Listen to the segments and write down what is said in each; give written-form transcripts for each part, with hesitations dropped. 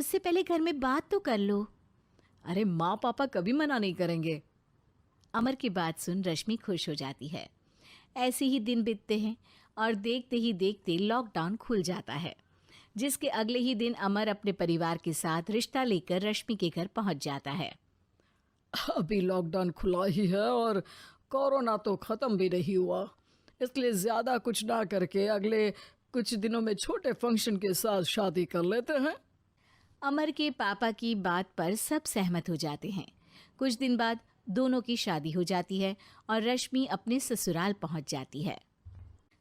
उससे पहले घर में बात तो कर लो। अरे माँ पापा कभी मना नहीं करेंगे। अमर की बात सुन रश्मि खुश हो जाती है। ऐसे ही दिन बीतते हैं और देखते ही देखते लॉकडाउन खुल जाता है, जिसके अगले ही दिन अमर अपने परिवार के साथ रिश्ता लेकर रश्मि के घर पहुंच जाता है। अभी लॉकडाउन खुला ही है और कोरोना तो ख़त्म भी नहीं हुआ, इसलिए ज़्यादा कुछ ना करके अगले कुछ दिनों में छोटे फंक्शन के साथ शादी कर लेते हैं। अमर के पापा की बात पर सब सहमत हो जाते हैं। कुछ दिन बाद दोनों की शादी हो जाती है और रश्मि अपने ससुराल पहुंच जाती है।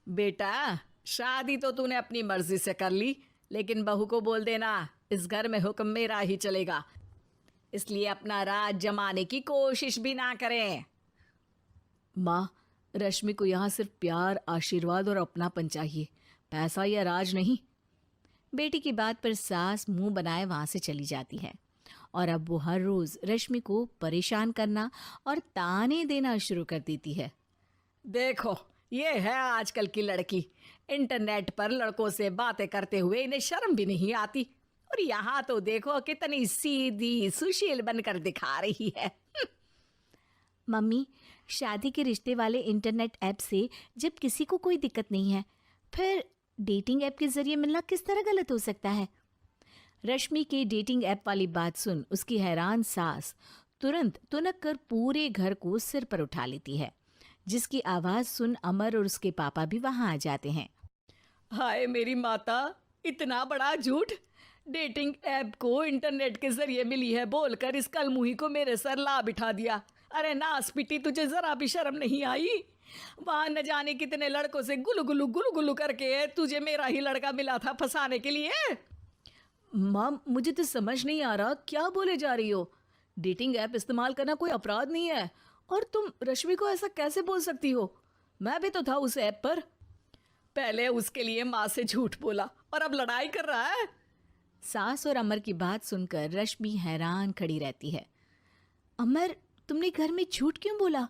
बेटा, शादी तो तूने अपनी मर्जी से कर ली, लेकिन बहू को बोल देना इस घर में हुक्म मेरा ही चलेगा, इसलिए अपना राज जमाने की कोशिश भी ना करें। माँ, रश्मि को यहाँ सिर्फ प्यार, आशीर्वाद और अपनापन चाहिए, पैसा या राज नहीं। बेटी की बात पर सास मुंह बनाए वहां से चली जाती है और अब वो हर रोज रश्मि को परेशान करना और ताने देना शुरू कर देती है। देखो, ये है आजकल की लड़की, इंटरनेट पर लड़कों से बातें करते हुए इन्हें शर्म भी नहीं आती, और यहाँ तो देखो कितनी सीधी सुशील बनकर दिखा रही है। मम्मी, शादी के रिश्ते वाले इंटरनेट ऐप से जब किसी को कोई दिक्कत नहीं है, फिर डेटिंग ऐप के जरिए मिलना किस तरह गलत हो सकता है? रश्मि के डेटिंग ऐप वाली बात सुन उसकी हैरान सास तुरंत तुनक कर पूरे घर को सिर पर उठा लेती है, जिसकी आवाज सुन अमर और उसके पापा भी वहां आ जाते हैं। हाय मेरी माता, इतना बड़ा झूठ! डेटिंग ऐप को इंटरनेट के जरिए मिली है बोलकर इस कलमुही को मेरे सर ला बिठा दिया। अरे नासपिटी, तुझे जरा भी शर्म नहीं आई? वहां न जाने कितने लड़कों से गुलू गुलू करके तुझे मेरा ही लड़का मिला था फंसाने के लिए। माँ, मुझे तो समझ नहीं आ रहा क्या बोले जा रही हो। डेटिंग ऐप इस्तेमाल करना कोई अपराध नहीं है, और तुम रश्मि को ऐसा कैसे बोल सकती हो? मैं भी तो था उस ऐप पर। पहले उसके लिए माँ से झूठ बोला और अब लड़ाई कर रहा है। सास और अमर की बात सुनकर रश्मि हैरान खड़ी रहती है। अमर, तुमने घर में झूठ क्यों बोला?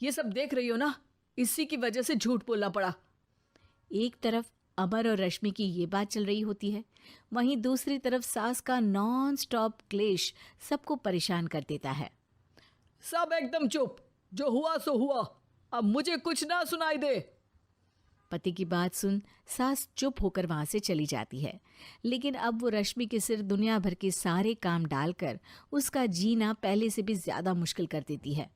ये सब देख रही हो ना, इसी की वजह से झूठ बोलना पड़ा। एक तरफ अमर और रश्मि की ये बात चल रही होती है, वहीं दूसरी तरफ सास का नॉन स्टॉप क्लेश सबको परेशान कर देता है। सब एकदम चुप, जो हुआ सो हुआ, अब मुझे कुछ ना सुनाई दे। पति की बात सुन सास चुप होकर वहां से चली जाती है, लेकिन अब वो रश्मि के सिर दुनिया भर के सारे काम डालकर उसका जीना पहले से भी ज्यादा मुश्किल कर देती है।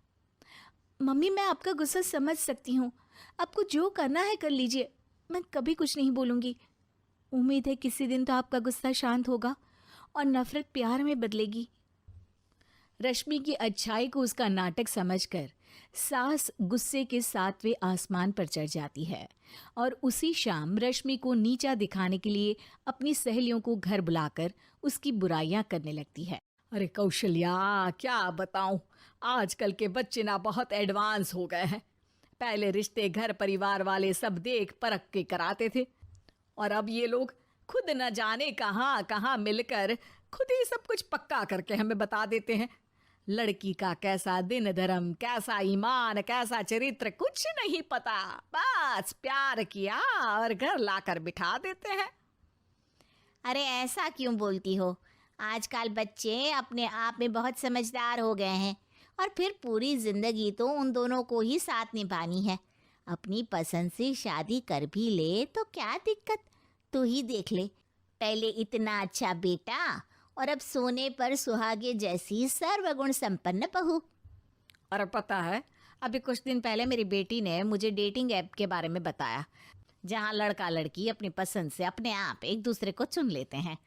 मम्मी, मैं आपका गुस्सा समझ सकती हूँ, आपको जो करना है कर लीजिए, मैं कभी कुछ नहीं बोलूँगी। उम्मीद है किसी दिन तो आपका गुस्सा शांत होगा और नफरत प्यार में बदलेगी। रश्मि की अच्छाई को उसका नाटक समझकर सास गुस्से के 7वें आसमान पर चढ़ जाती है और उसी शाम रश्मि को नीचा दिखाने के लिए अपनी सहेलियों को घर बुलाकर उसकी बुराइयां करने लगती है। अरे कौशल्या, क्या बताऊं, आजकल के बच्चे ना बहुत एडवांस हो गए हैं। पहले रिश्ते घर परिवार वाले सब देख परख के कराते थे, और अब ये लोग खुद न जाने कहाँ कहाँ मिलकर खुद ही सब कुछ पक्का करके हमें बता देते हैं। लड़की का कैसा दिन धर्म, कैसा ईमान, कैसा चरित्र कुछ नहीं पता, बस प्यार किया और घर लाकर बिठा देते हैं। अरे ऐसा क्यों बोलती हो? आजकल बच्चे अपने आप में बहुत समझदार हो गए हैं, और फिर पूरी जिंदगी तो उन दोनों को ही साथ निभानी है। अपनी पसंद से शादी कर भी ले तो क्या दिक्कत? तू ही देख ले, पहले इतना अच्छा बेटा और अब सोने पर सुहागे जैसी सर्वगुण संपन्न बहू। और पता है, अभी कुछ दिन पहले मेरी बेटी ने मुझे डेटिंग ऐप के बारे में बताया, जहाँ लड़का लड़की अपनी पसंद से अपने आप एक दूसरे को चुन लेते हैं,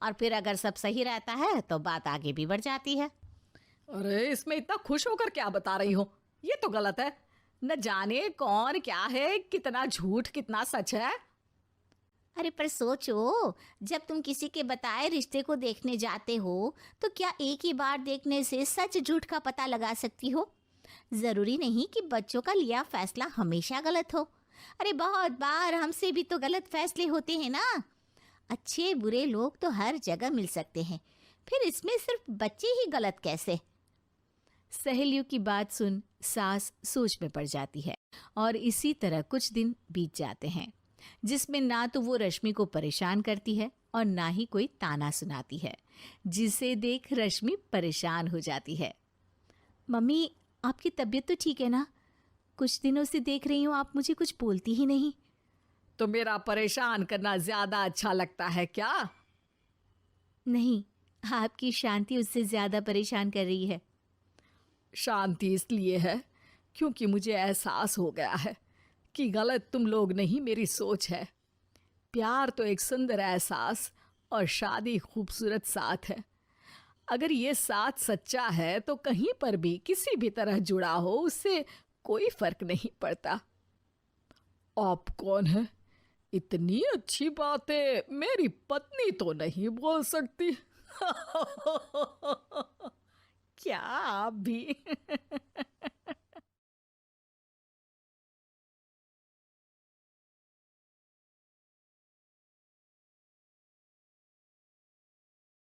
और फिर अगर सब सही रहता है तो बात आगे भी बढ़ जाती है। अरे इसमें इतना खुश होकर क्या बता रही हो? ये तो गलत है। न जाने कौन क्या है, कितना झूठ कितना सच है। अरे पर सोचो, जब तुम किसी के बताए रिश्ते को देखने जाते हो तो क्या एक ही बार देखने से सच झूठ का पता लगा सकती हो? जरूरी नहीं कि बच्चों का लिया फैसला हमेशा गलत हो। अरे बहुत बार हमसे भी तो गलत फैसले होते हैं ना। अच्छे बुरे लोग तो हर जगह मिल सकते हैं, फिर इसमें सिर्फ बच्चे ही गलत कैसे? सहेलियों की बात सुन सास सोच में पड़ जाती है और इसी तरह कुछ दिन बीत जाते हैं। जिसमें ना तो वो रश्मि को परेशान करती है और ना ही कोई ताना सुनाती है, जिसे देख रश्मि परेशान हो जाती है। मम्मी, आपकी तबीयत तो ठीक है ना? कुछ दिनों से देख रही हूँ आप मुझे कुछ बोलती ही नहीं। तो मेरा परेशान करना ज्यादा अच्छा लगता है क्या? नहीं, आपकी शांति उससे ज्यादा परेशान कर रही है। शांति इसलिए है क्योंकि मुझे एहसास हो गया है कि गलत तुम लोग नहीं, मेरी सोच है। प्यार तो एक सुंदर एहसास और शादी खूबसूरत साथ है। अगर ये साथ सच्चा है तो कहीं पर भी किसी भी तरह जुड़ा हो, उससे कोई फर्क नहीं पड़ता। आप कौन है? इतनी अच्छी बातें मेरी पत्नी तो नहीं बोल सकती। क्या आप भी?